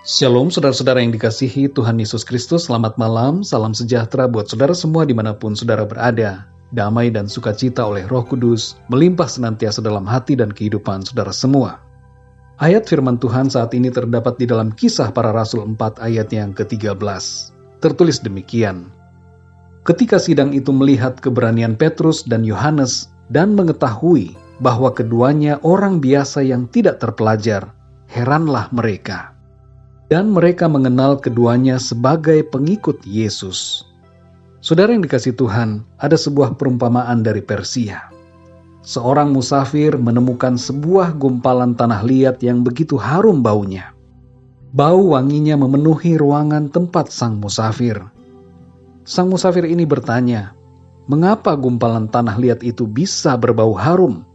Shalom saudara-saudara yang dikasihi Tuhan Yesus Kristus, selamat malam, salam sejahtera buat saudara semua dimanapun saudara berada. Damai dan sukacita oleh Roh Kudus melimpah senantiasa dalam hati dan kehidupan saudara semua. Ayat firman Tuhan saat ini terdapat di dalam Kisah Para Rasul 4 ayat yang ke-13. Tertulis demikian. Ketika sidang itu melihat keberanian Petrus dan Yohanes dan mengetahui bahwa keduanya orang biasa yang tidak terpelajar, heranlah mereka. Dan mereka mengenal keduanya sebagai pengikut Yesus. Saudara yang dikasihi Tuhan, ada sebuah perumpamaan dari Persia. Seorang musafir menemukan sebuah gumpalan tanah liat yang begitu harum baunya. Bau wanginya memenuhi ruangan tempat sang musafir. Sang musafir ini bertanya, mengapa gumpalan tanah liat itu bisa berbau harum?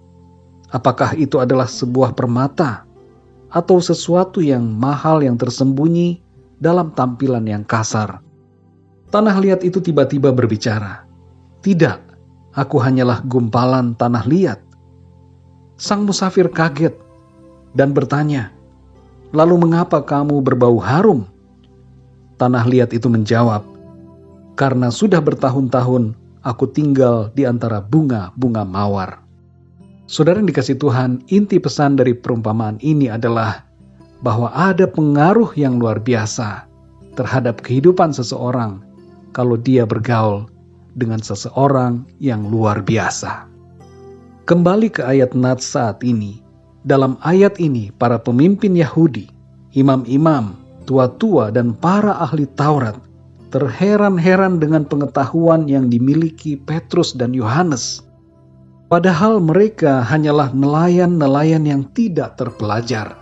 Apakah itu adalah sebuah permata? Atau sesuatu yang mahal yang tersembunyi dalam tampilan yang kasar? Tanah liat itu tiba-tiba berbicara, "Tidak, aku hanyalah gumpalan tanah liat." Sang musafir kaget dan bertanya, "Lalu mengapa kamu berbau harum?" Tanah liat itu menjawab, "Karena sudah bertahun-tahun aku tinggal di antara bunga-bunga mawar." Saudara yang dikasihi Tuhan, inti pesan dari perumpamaan ini adalah bahwa ada pengaruh yang luar biasa terhadap kehidupan seseorang kalau dia bergaul dengan seseorang yang luar biasa. Kembali ke ayat Nats saat ini. Dalam ayat ini, para pemimpin Yahudi, imam-imam, tua-tua, dan para ahli Taurat terheran-heran dengan pengetahuan yang dimiliki Petrus dan Yohanes. Padahal mereka hanyalah nelayan-nelayan yang tidak terpelajar.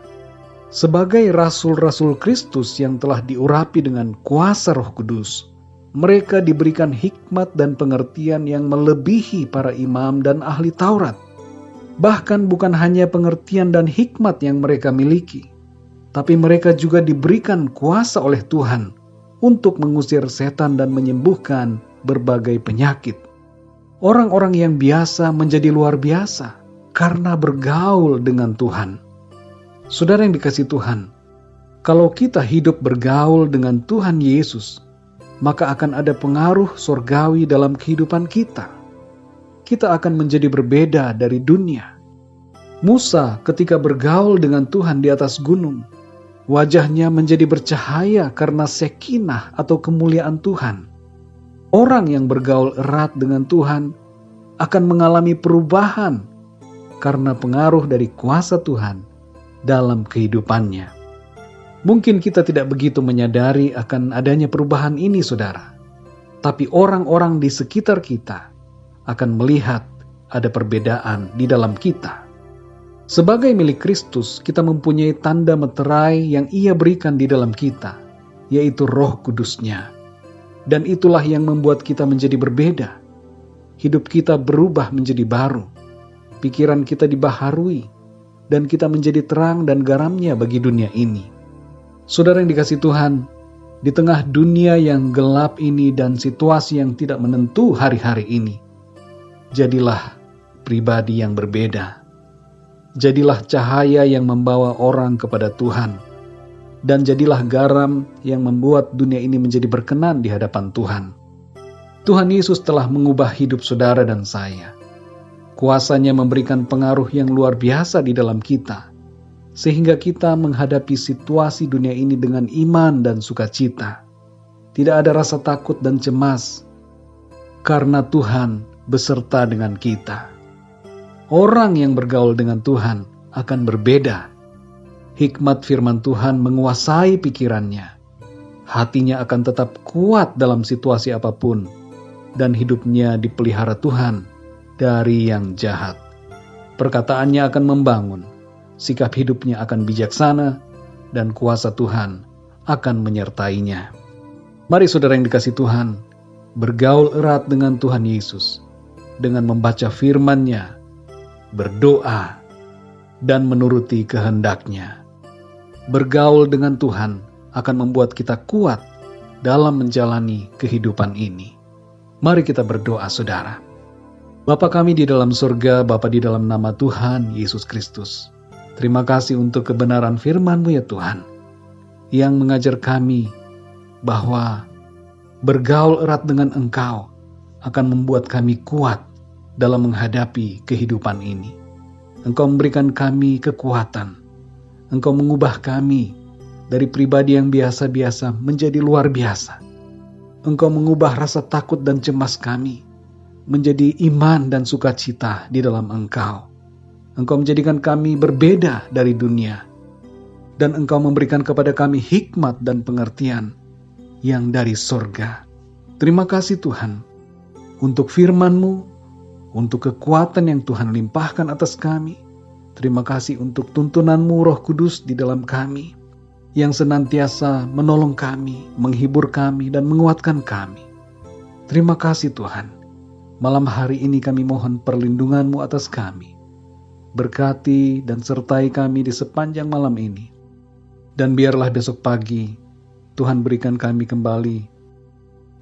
Sebagai rasul-rasul Kristus yang telah diurapi dengan kuasa Roh Kudus, mereka diberikan hikmat dan pengertian yang melebihi para imam dan ahli Taurat. Bahkan bukan hanya pengertian dan hikmat yang mereka miliki, tapi mereka juga diberikan kuasa oleh Tuhan untuk mengusir setan dan menyembuhkan berbagai penyakit. Orang-orang yang biasa menjadi luar biasa karena bergaul dengan Tuhan. Saudara yang dikasihi Tuhan, kalau kita hidup bergaul dengan Tuhan Yesus, maka akan ada pengaruh surgawi dalam kehidupan kita. Kita akan menjadi berbeda dari dunia. Musa ketika bergaul dengan Tuhan di atas gunung, wajahnya menjadi bercahaya karena sekinah atau kemuliaan Tuhan. Orang yang bergaul erat dengan Tuhan akan mengalami perubahan karena pengaruh dari kuasa Tuhan dalam kehidupannya. Mungkin kita tidak begitu menyadari akan adanya perubahan ini, saudara. Tapi orang-orang di sekitar kita akan melihat ada perbedaan di dalam kita. Sebagai milik Kristus, kita mempunyai tanda meterai yang Ia berikan di dalam kita, yaitu Roh Kudus-Nya. Dan itulah yang membuat kita menjadi berbeda. Hidup kita berubah menjadi baru. Pikiran kita dibaharui. Dan kita menjadi terang dan garamnya bagi dunia ini. Saudara yang dikasihi Tuhan, di tengah dunia yang gelap ini dan situasi yang tidak menentu hari-hari ini, jadilah pribadi yang berbeda. Jadilah cahaya yang membawa orang kepada Tuhan. Dan jadilah garam yang membuat dunia ini menjadi berkenan di hadapan Tuhan. Tuhan Yesus telah mengubah hidup saudara dan saya. Kuasanya memberikan pengaruh yang luar biasa di dalam kita, sehingga kita menghadapi situasi dunia ini dengan iman dan sukacita. Tidak ada rasa takut dan cemas, karena Tuhan beserta dengan kita. Orang yang bergaul dengan Tuhan akan berbeda. Hikmat firman Tuhan menguasai pikirannya. Hatinya akan tetap kuat dalam situasi apapun, dan hidupnya dipelihara Tuhan dari yang jahat. Perkataannya akan membangun, sikap hidupnya akan bijaksana, dan kuasa Tuhan akan menyertainya. Mari saudara yang dikasihi Tuhan, bergaul erat dengan Tuhan Yesus, dengan membaca firman-Nya, berdoa, dan menuruti kehendak-Nya. Bergaul dengan Tuhan akan membuat kita kuat dalam menjalani kehidupan ini. Mari kita berdoa, saudara. Bapa kami di dalam surga, Bapa di dalam nama Tuhan Yesus Kristus. Terima kasih untuk kebenaran firman-Mu ya Tuhan. yang mengajar kami bahwa bergaul erat dengan Engkau akan membuat kami kuat dalam menghadapi kehidupan ini. Engkau memberikan kami kekuatan. Engkau mengubah kami dari pribadi yang biasa-biasa menjadi luar biasa. Engkau mengubah rasa takut dan cemas kami menjadi iman dan sukacita di dalam Engkau. Engkau menjadikan kami berbeda dari dunia. Dan Engkau memberikan kepada kami hikmat dan pengertian yang dari sorga. Terima kasih Tuhan untuk firman-Mu, untuk kekuatan yang Tuhan limpahkan atas kami. Terima kasih untuk tuntunan-Mu Roh Kudus di dalam kami, yang senantiasa menolong kami, menghibur kami, dan menguatkan kami. Terima kasih Tuhan. Malam hari ini kami mohon perlindungan-Mu atas kami. Berkati dan sertai kami di sepanjang malam ini. Dan biarlah besok pagi Tuhan berikan kami kembali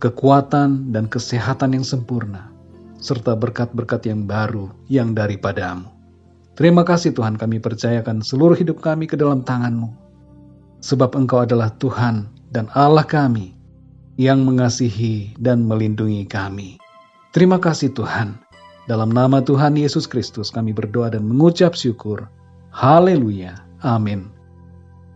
kekuatan dan kesehatan yang sempurna, serta berkat-berkat yang baru yang daripada-Mu. Terima kasih Tuhan, kami percayakan seluruh hidup kami ke dalam tangan-Mu. Sebab Engkau adalah Tuhan dan Allah kami yang mengasihi dan melindungi kami. Terima kasih Tuhan. Dalam nama Tuhan Yesus Kristus kami berdoa dan mengucap syukur. Haleluya. Amin.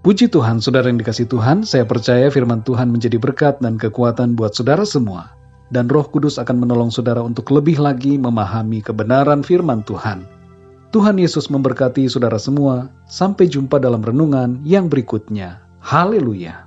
Puji Tuhan, saudara yang dikasihi Tuhan, saya percaya firman Tuhan menjadi berkat dan kekuatan buat saudara semua. Dan Roh Kudus akan menolong saudara untuk lebih lagi memahami kebenaran firman Tuhan. Tuhan Yesus memberkati saudara semua. Sampai jumpa dalam renungan yang berikutnya. Haleluya.